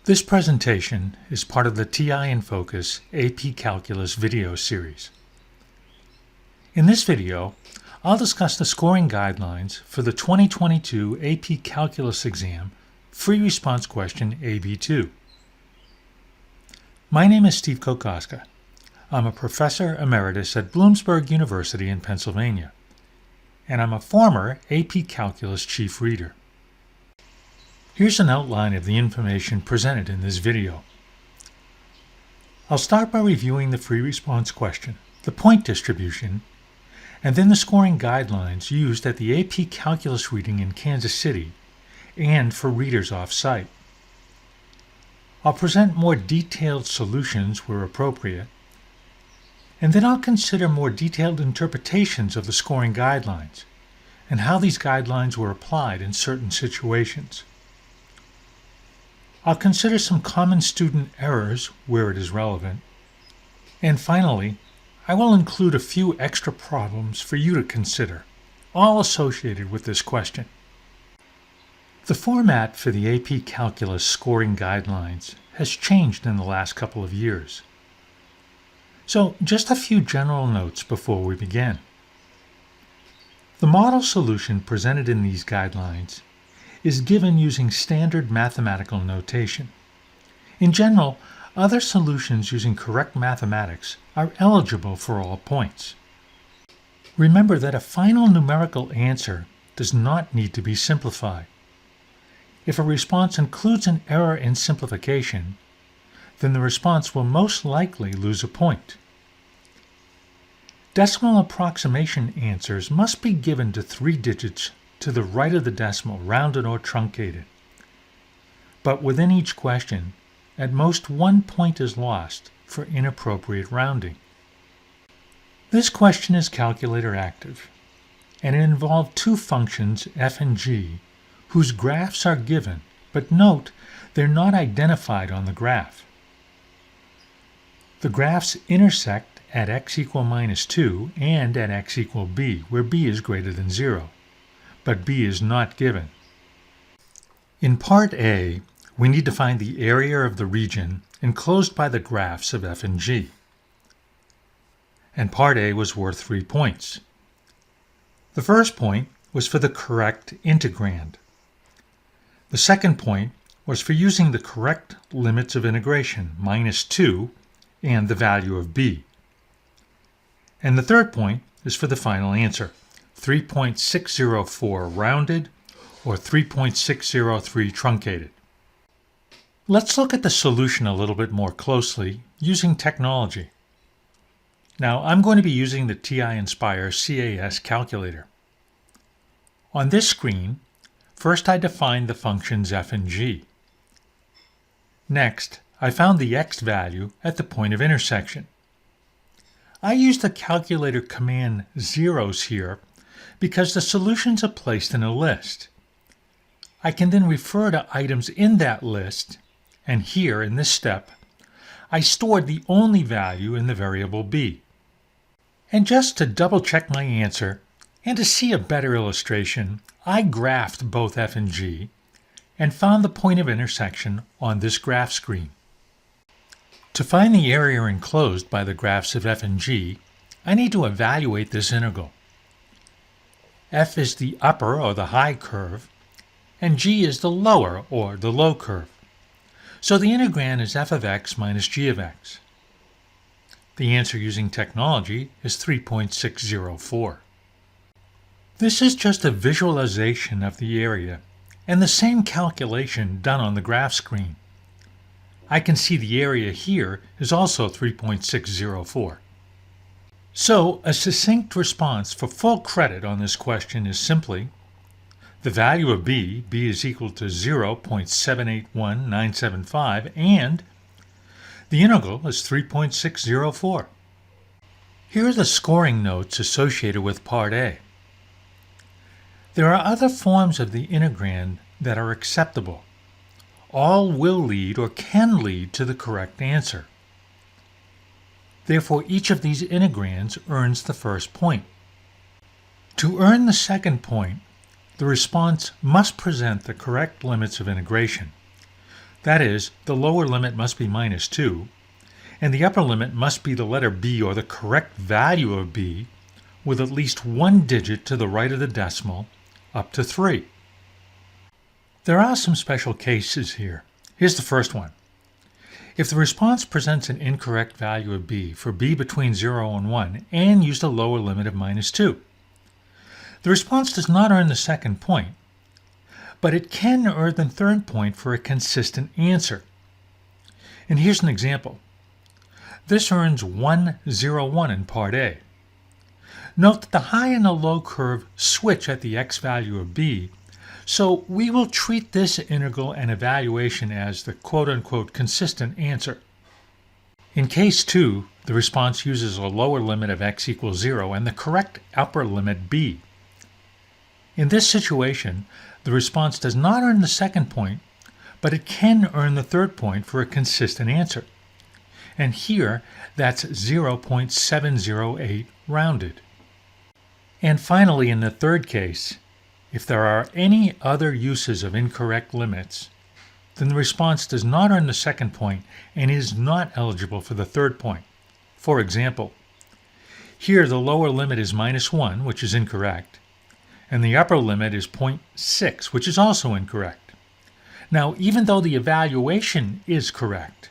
This presentation is part of the TI in Focus AP Calculus video series. In this video, I'll discuss the scoring guidelines for the 2022 AP Calculus exam free response question AB2. My name is Steve Kokoska. I'm a professor emeritus at Bloomsburg University in Pennsylvania, and I'm a former AP Calculus chief reader. Here's an outline of the information presented in this video. I'll start by reviewing the free response question, the point distribution, and then the scoring guidelines used at the AP Calculus reading in Kansas City and for readers off-site. I'll present more detailed solutions where appropriate, and then I'll consider more detailed interpretations of the scoring guidelines and how these guidelines were applied in certain situations. I'll consider some common student errors where it is relevant. And finally, I will include a few extra problems for you to consider, all associated with this question. The format for the AP Calculus scoring guidelines has changed in the last couple of years. So just a few general notes before we begin. The model solution presented in these guidelines is given using standard mathematical notation. In general, other solutions using correct mathematics are eligible for all points. Remember that a final numerical answer does not need to be simplified. If a response includes an error in simplification, then the response will most likely lose a point. Decimal approximation answers must be given to 3 digits to the right of the decimal, rounded or truncated. But within each question, at most 1 point is lost for inappropriate rounding. This question is calculator active, and it involved 2 functions f and g whose graphs are given, but note they're not identified on the graph. The graphs intersect at x equal minus 2 and at x equal b, where b is greater than 0. But b is not given. In Part A, we need to find the area of the region enclosed by the graphs of f and g. And Part A was worth 3 points. The first point was for the correct integrand. The second point was for using the correct limits of integration, minus 2, and the value of b. And the third point is for the final answer, 3.604 rounded or 3.603 truncated. Let's look at the solution a little bit more closely using technology. Now I'm going to be using the TI-Nspire CAS calculator. On this screen, first I defined the functions f and g. Next, I found the x value at the point of intersection. I use the calculator command zeros here because the solutions are placed in a list. I can then refer to items in that list, and here in this step, I stored the only value in the variable b. And just to double check my answer, and to see a better illustration, I graphed both f and g, and found the point of intersection on this graph screen. To find the area enclosed by the graphs of f and g, I need to evaluate this integral. F is the upper or the high curve, and g is the lower or the low curve. So the integrand is f of x minus g of x. The answer using technology is 3.604. This is just a visualization of the area and the same calculation done on the graph screen. I can see the area here is also 3.604. So, a succinct response for full credit on this question is simply the value of b is equal to 0.781975, and the integral is 3.604. Here are the scoring notes associated with Part A. There are other forms of the integrand that are acceptable. All will lead or can lead to the correct answer. Therefore, each of these integrands earns the first point. To earn the second point, the response must present the correct limits of integration. That is, the lower limit must be minus 2, and the upper limit must be the letter b, or the correct value of b, with at least one digit to the right of the decimal, up to 3. There are some special cases here. Here's the first one. If the response presents an incorrect value of b for b between 0 and 1 and used a lower limit of minus 2, the response does not earn the second point, but it can earn the third point for a consistent answer. And here's an example. This earns 101 in Part A. Note that the high and the low curve switch at the x value of b, so we will treat this integral and evaluation as the quote-unquote consistent answer. In case 2, the response uses a lower limit of x equals 0 and the correct upper limit b. In this situation, the response does not earn the second point, but it can earn the third point for a consistent answer. And here, that's 0.708 rounded. And finally, in the third case, if there are any other uses of incorrect limits, then the response does not earn the second point and is not eligible for the third point. For example, here the lower limit is minus 1, which is incorrect, and the upper limit is 0.6, which is also incorrect. Now, even though the evaluation is correct,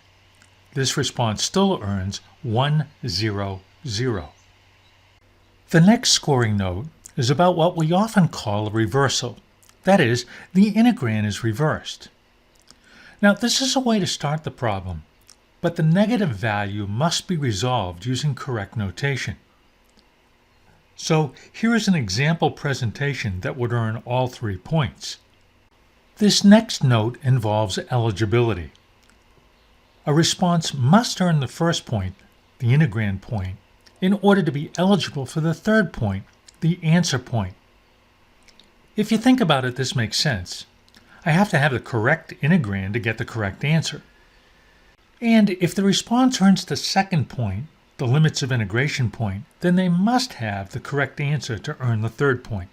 this response still earns 100. The next scoring note is about what we often call a reversal. That is, the integrand is reversed. Now, this is a way to start the problem, but the negative value must be resolved using correct notation. So here is an example presentation that would earn all 3 points. This next note involves eligibility. A response must earn the first point, the integrand point, in order to be eligible for the third point, the answer point. If you think about it, this makes sense. I have to have the correct integrand to get the correct answer. And if the response earns the second point, the limits of integration point, then they must have the correct answer to earn the third point.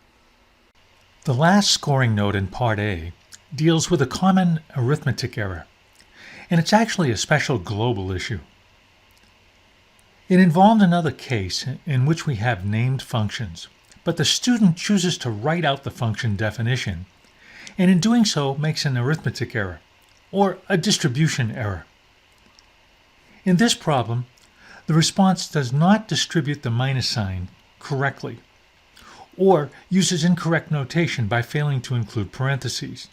The last scoring note in Part A deals with a common arithmetic error, and it's actually a special global issue. It involved another case in which we have named functions, but the student chooses to write out the function definition, and in doing so makes an arithmetic error, or a distribution error. In this problem, the response does not distribute the minus sign correctly, or uses incorrect notation by failing to include parentheses.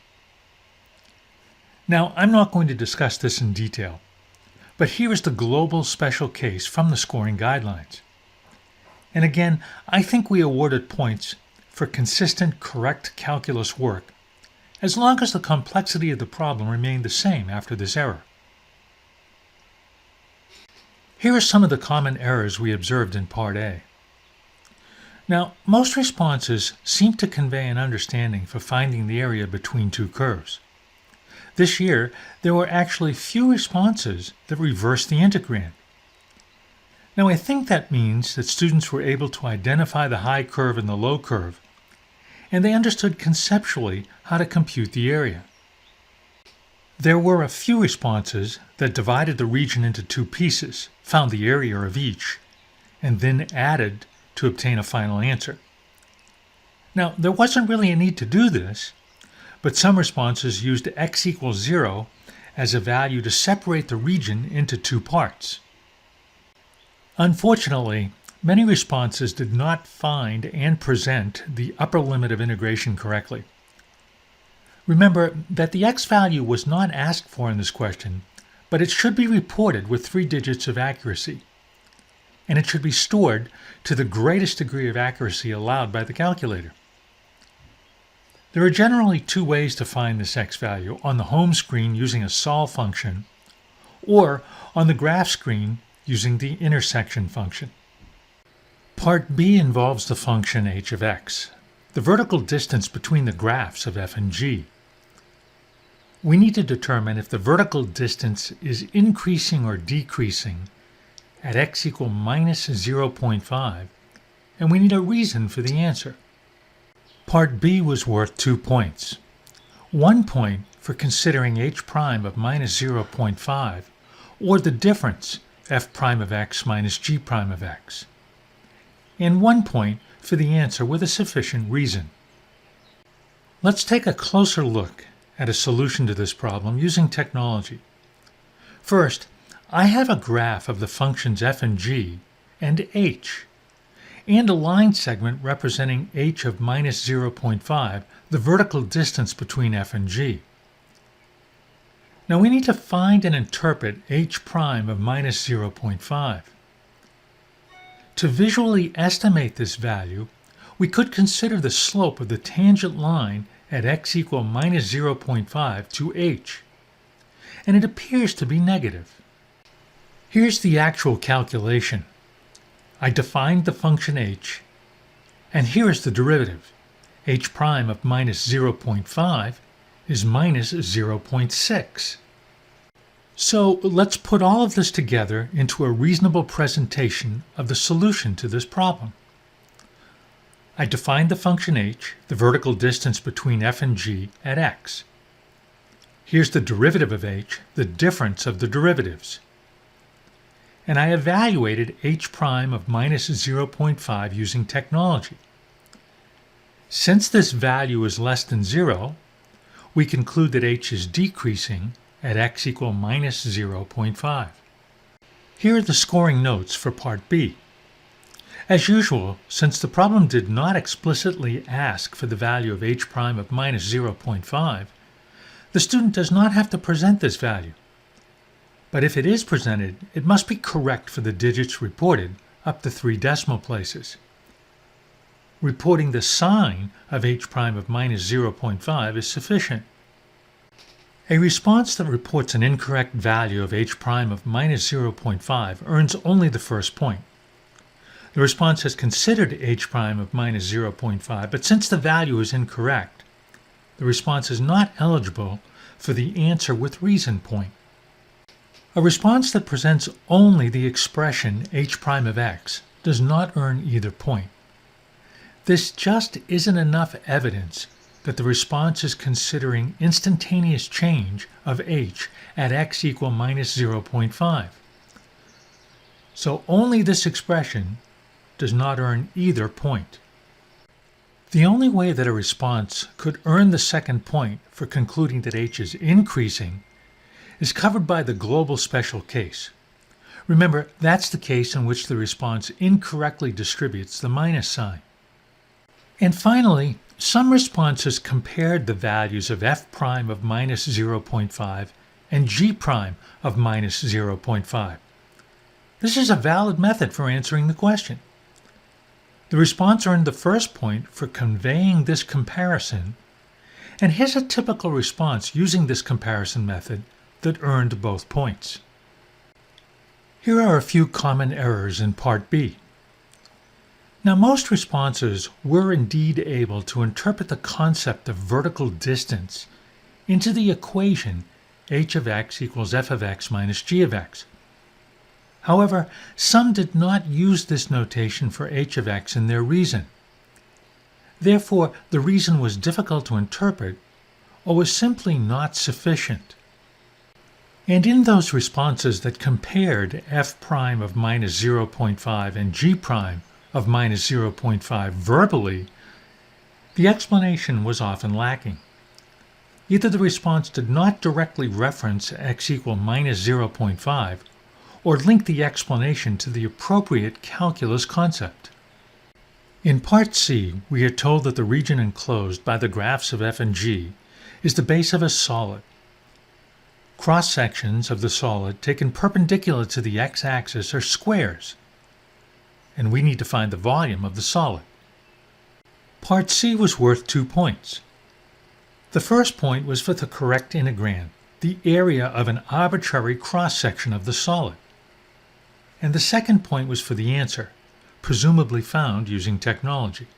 Now, I'm not going to discuss this in detail, but here is the global special case from the scoring guidelines. And again, I think we awarded points for consistent, correct calculus work, as long as the complexity of the problem remained the same after this error. Here are some of the common errors we observed in Part A. Now, most responses seem to convey an understanding for finding the area between two curves. This year, there were actually few responses that reversed the integrand. Now, I think that means that students were able to identify the high curve and the low curve, and they understood conceptually how to compute the area. There were a few responses that divided the region into two pieces, found the area of each, and then added to obtain a final answer. Now, there wasn't really a need to do this, but some responses used x equals 0 as a value to separate the region into two parts. Unfortunately, many responses did not find and present the upper limit of integration correctly. Remember that the x value was not asked for in this question, but it should be reported with 3 digits of accuracy, and it should be stored to the greatest degree of accuracy allowed by the calculator. There are generally 2 ways to find this x value: on the home screen using a solve function, or on the graph screen using the intersection function. Part B involves the function h of x, the vertical distance between the graphs of f and g. We need to determine if the vertical distance is increasing or decreasing at x equal minus 0.5, and we need a reason for the answer. Part B was worth 2 points. 1 point for considering h prime of minus 0.5, or the difference f prime of x minus g prime of x, and 1 point for the answer with a sufficient reason. Let's take a closer look at a solution to this problem using technology. First, I have a graph of the functions f and g and h, and a line segment representing h of minus 0.5, the vertical distance between f and g. Now we need to find and interpret h prime of minus 0.5. To visually estimate this value, we could consider the slope of the tangent line at x equal minus 0.5 to h, and it appears to be negative. Here's the actual calculation. I defined the function h, and here is the derivative. H prime of minus 0.5 is minus 0.6. So let's put all of this together into a reasonable presentation of the solution to this problem. I defined the function h, the vertical distance between f and g, at x. Here's the derivative of h, the difference of the derivatives. And I evaluated h prime of minus 0.5 using technology. Since this value is less than 0, we conclude that h is decreasing at x equal minus 0.5. Here are the scoring notes for Part B. As usual, since the problem did not explicitly ask for the value of h prime of minus 0.5, the student does not have to present this value. But if it is presented, it must be correct for the digits reported up to 3 decimal places. Reporting the sign of h prime of minus 0.5 is sufficient. A response that reports an incorrect value of h prime of minus 0.5 earns only the first point. The response has considered h prime of minus 0.5, but since the value is incorrect, the response is not eligible for the answer with reason point. A response that presents only the expression h prime of x does not earn either point. This just isn't enough evidence that the response is considering instantaneous change of h at x equal minus 0.5. So only this expression does not earn either point. The only way that a response could earn the second point for concluding that h is increasing is covered by the global special case. Remember, that's the case in which the response incorrectly distributes the minus sign. And finally, some responses compared the values of f prime of minus 0.5 and g prime of minus 0.5. This is a valid method for answering the question. The response earned the first point for conveying this comparison, and here's a typical response using this comparison method that earned both points. Here are a few common errors in Part B. Now, most responses were indeed able to interpret the concept of vertical distance into the equation h of x equals f of x minus g of x. However, some did not use this notation for h of x in their reason. Therefore, the reason was difficult to interpret or was simply not sufficient. And in those responses that compared f prime of minus 0.5 and g prime of minus 0.5 verbally, the explanation was often lacking. Either the response did not directly reference x equal minus 0.5 or link the explanation to the appropriate calculus concept. In Part C, we are told that the region enclosed by the graphs of f and g is the base of a solid. Cross-sections of the solid taken perpendicular to the x-axis are squares, and we need to find the volume of the solid. Part C was worth 2 points. The first point was for the correct integrand, the area of an arbitrary cross-section of the solid. And the second point was for the answer, presumably found using technology.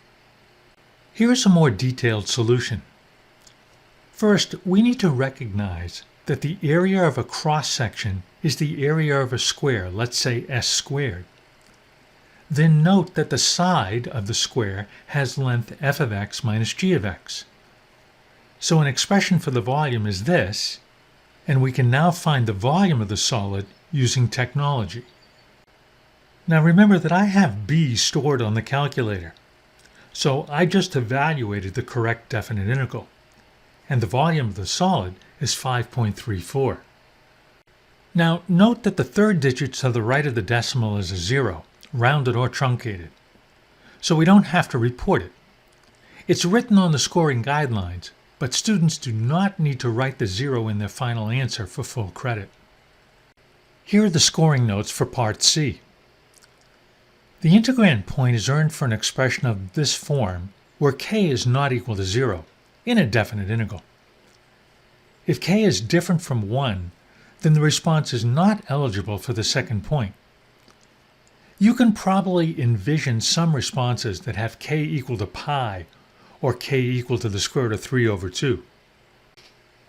Here is a more detailed solution. First, we need to recognize that the area of a cross-section is the area of a square, let's say s squared. Then note that the side of the square has length f of x minus g of x. So an expression for the volume is this, and we can now find the volume of the solid using technology. Now remember that I have b stored on the calculator, so I just evaluated the correct definite integral, and the volume of the solid is 5.34. Now note that the third digit to the right of the decimal is a 0, rounded or truncated, so we don't have to report it. It's written on the scoring guidelines, but students do not need to write the 0 in their final answer for full credit. Here are the scoring notes for Part C. The integrand point is earned for an expression of this form where k is not equal to 0 in a definite integral. If k is different from 1, then the response is not eligible for the second point. You can probably envision some responses that have k equal to pi or k equal to the square root of 3 over 2.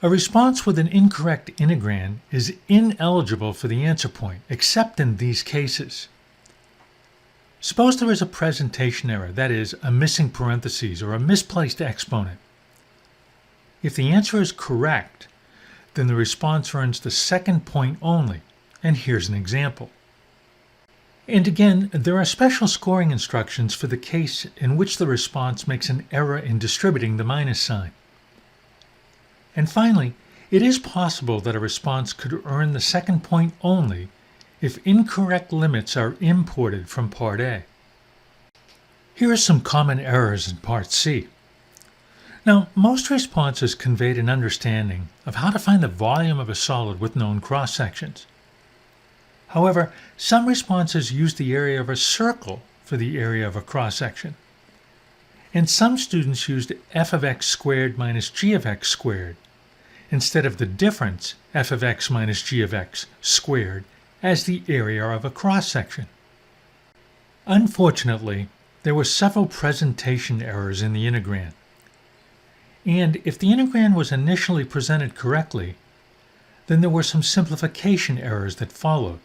A response with an incorrect integrand is ineligible for the answer point, except in these cases. Suppose there is a presentation error, that is, a missing parentheses or a misplaced exponent. If the answer is correct, then the response earns the second point only, and here's an example. And again, there are special scoring instructions for the case in which the response makes an error in distributing the minus sign. And finally, it is possible that a response could earn the second point only if incorrect limits are imported from Part A. Here are some common errors in Part C. Now, most responses conveyed an understanding of how to find the volume of a solid with known cross-sections. However, some responses use the area of a circle for the area of a cross-section. And some students used f of x squared minus g of x squared instead of the difference f of x minus g of x squared as the area of a cross-section. Unfortunately, there were several presentation errors in the integrand. And if the integrand was initially presented correctly, then there were some simplification errors that followed.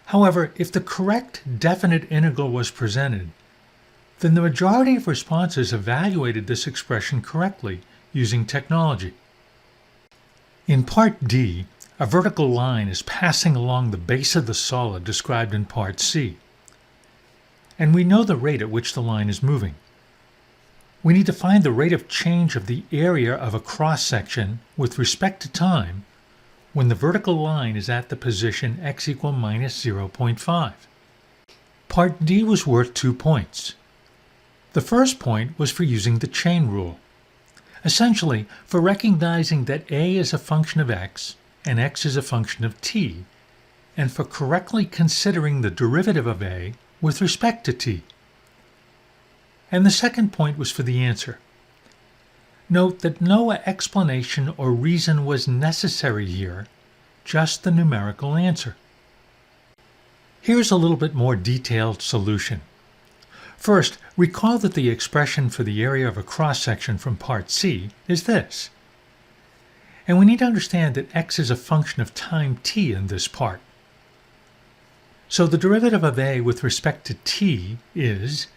However, if the correct definite integral was presented, then the majority of responses evaluated this expression correctly using technology. In Part D, a vertical line is passing along the base of the solid described in Part C, and we know the rate at which the line is moving. We need to find the rate of change of the area of a cross-section with respect to time when the vertical line is at the position x equal minus 0.5. Part D was worth 2 points. The first point was for using the chain rule, essentially for recognizing that a is a function of x and x is a function of t, and for correctly considering the derivative of a with respect to t. And the second point was for the answer. Note that no explanation or reason was necessary here, just the numerical answer. Here's a little bit more detailed solution. First, recall that the expression for the area of a cross-section from Part C is this. And we need to understand that x is a function of time t in this part. So the derivative of a with respect to t is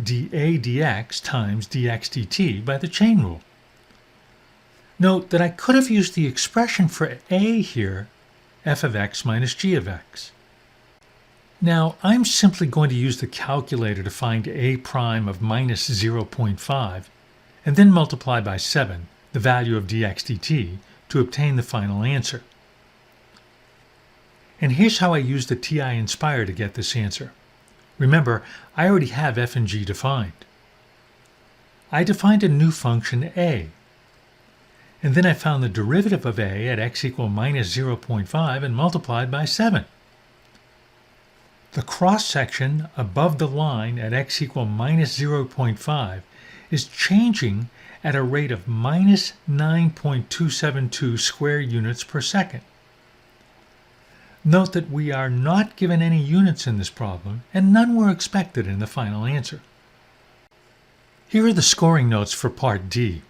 dA dx times dx dt by the chain rule. Note that I could have used the expression for a here, f of x minus g of x. Now, I'm simply going to use the calculator to find a prime of minus 0.5 and then multiply by 7, the value of dx dt, to obtain the final answer. And here's how I used the TI-Nspire to get this answer. Remember, I already have f and g defined. I defined a new function a, and then I found the derivative of a at x equal minus 0.5 and multiplied by 7. The cross-section above the line at x equal minus 0.5 is changing at a rate of minus 9.272 square units per second. Note that we are not given any units in this problem, and none were expected in the final answer. Here are the scoring notes for Part D.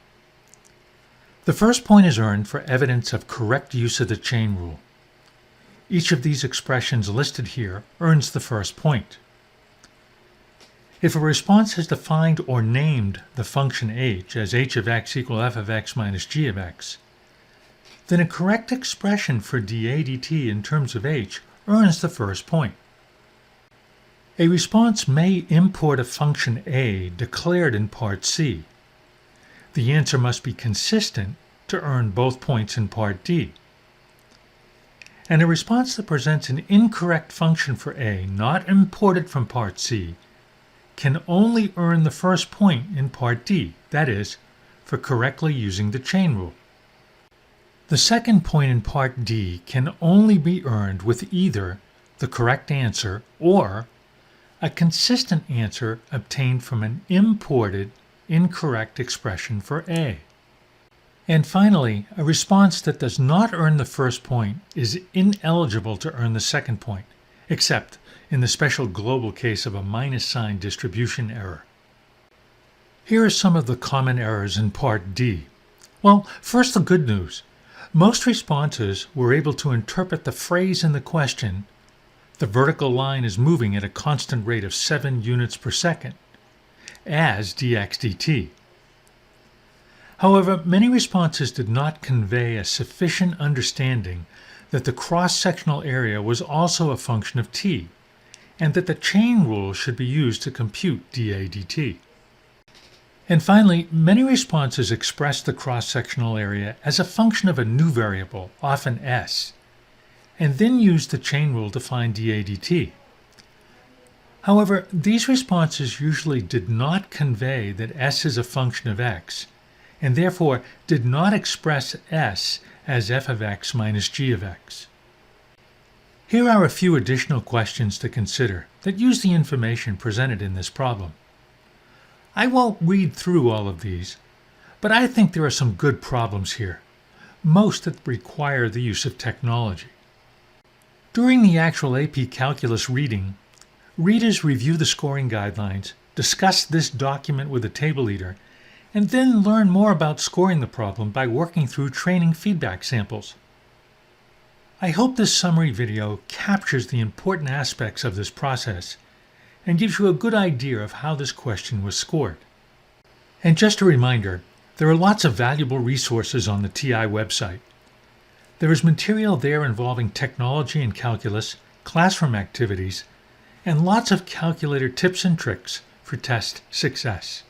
The first point is earned for evidence of correct use of the chain rule. Each of these expressions listed here earns the first point. If a response has defined or named the function h as h of x equal f of x minus g of x, then a correct expression for dA dt in terms of h earns the first point. A response may import a function a declared in part C. The answer must be consistent to earn both points in part D. And a response that presents an incorrect function for a not imported from part C can only earn the first point in part D, that is, for correctly using the chain rule. The second point in part D can only be earned with either the correct answer or a consistent answer obtained from an imported incorrect expression for A. And finally, a response that does not earn the first point is ineligible to earn the second point, except in the special global case of a minus sign distribution error. Here are some of the common errors in part D. Well, first the good news. Most responses were able to interpret the phrase in the question, "The vertical line is moving at a constant rate of 7 units per second," as dx dt. However, many responses did not convey a sufficient understanding that the cross-sectional area was also a function of t, and that the chain rule should be used to compute dA dt. And finally, many responses expressed the cross-sectional area as a function of a new variable, often s, and then used the chain rule to find dA dt. However, these responses usually did not convey that s is a function of x, and therefore did not express s as f of x minus g of x. Here are a few additional questions to consider that use the information presented in this problem. I won't read through all of these, but I think there are some good problems here, most that require the use of technology. During the actual AP Calculus reading, readers review the scoring guidelines, discuss this document with a table leader, and then learn more about scoring the problem by working through training feedback samples. I hope this summary video captures the important aspects of this process and gives you a good idea of how this question was scored. And just a reminder, there are lots of valuable resources on the TI website. There is material there involving technology and calculus, classroom activities, and lots of calculator tips and tricks for test success.